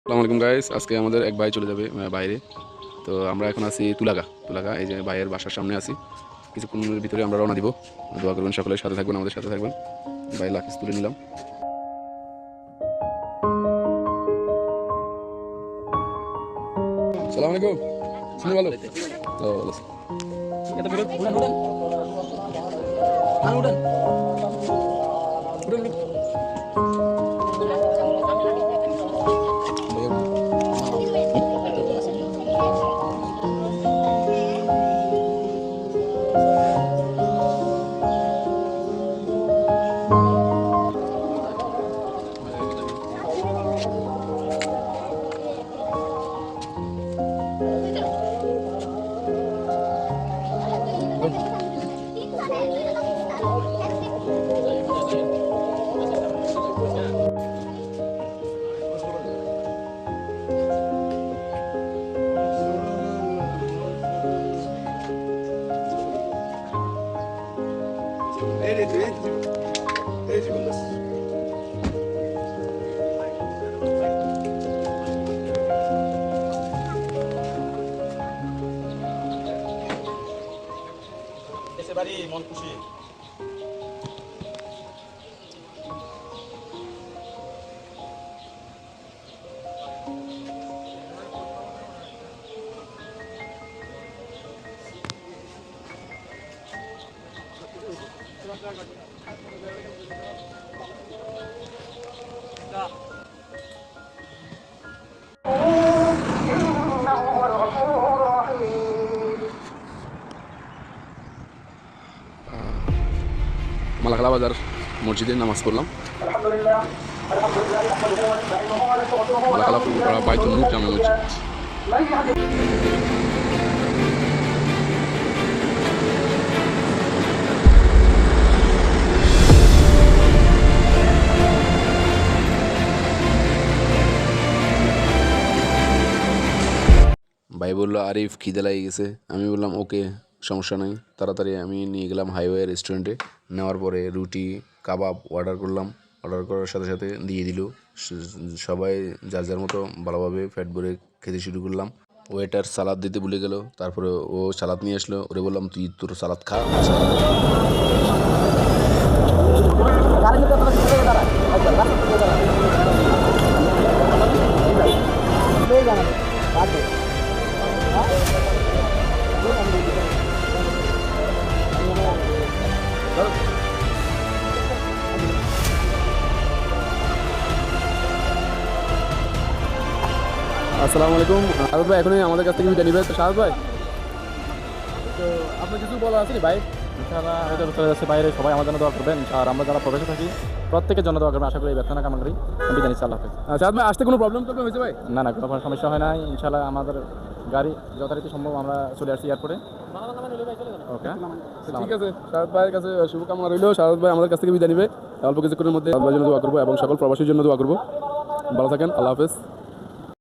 আসসালামু আলাইকুম গাইস, আজকে আমাদের এক ভাই চলে যাবে বাইরে। তো আমরা এখন আছি তুলাগা, এই যে ভাইয়ের বাসার সামনে আছি। কিছুক্ষণের ভিতরে আমরা রওনা দিব। দোয়া করবেন, সকলের সাথে থাকবেন, আমাদের সাথে থাকবেন। ভাই লাকিস তুলে নিলাম। আসসালামু আলাইকুম। শুনে ভালো তো ভালো আছি। উঠেন, উঠেন। ভাইয়া, এসে বাড়ি মন খুশি। মালাকালা বাজার মসজিদে নামাজ পড়লাম। মালাকালা বাইতুল নূর জামে মসজিদ। ভাই বললো আরিফ খিদে লাগিয়ে গেছে। আমি বললাম ওকে, সমস্যা নাই। তাড়াতাড়ি আমি নিয়ে গেলাম হাইওয়ে রেস্টুরেন্টে। নেওয়ার পরে রুটি কাবাব অর্ডার করলাম। অর্ডার করার সাথে সাথে দিয়ে দিল। সবাই যার যার মতো ভালোভাবে পেট ভরে খেতে শুরু করলাম। ওয়েটার সালাদ দিতে ভুলে গেল। তারপরে ও সালাদ নিয়ে আসলো। ওরে বললাম তুই তোর সালাদ খা। আসসালামু আলাইকুম। শাহাদ ভাই এখনই আমাদের কাছ থেকে বিদায় নিবে। তো শাহাদ ভাই, তো আপনার কিছু বলা আছে ভাই? ইনশাআল্লাহ আমি তো চলে যাচ্ছি বাইরে, সবাই আমার জন্য দোয়া করবেন। আর আমরা যারা প্রবাসে থাকি প্রত্যেকের জন্য দোয়া করবেন। আশা করি এই ব্যর্থনা কামনা করি। আমি বিদায় নিচ্ছি, আল্লাহ হাফেজ। শাহাদ ভাই আসতে কোনো প্রবলেম হয়েছে ভাই? না না, কোনো সমস্যা হয় নাই। ইনশাআল্লাহ আমাদের গাড়ি যথারীতি সম্ভব আমরা চলে আসছি এয়ারপোর্টে। ওকে, ঠিক আছে। শাহাদ ভাইয়ের কাছে শুভকামনা রইল। শাহাদ ভাই আমাদের কাছ থেকে বিদায় নিবে। অল্প কিছুক্ষণের মধ্যে শাহাদ ভাইয়ের জন্য দোয়া করবো এবং সকল প্রবাসীর জন্য দোয়া করবো। ভালো থাকেন, আল্লাহ হাফেজ।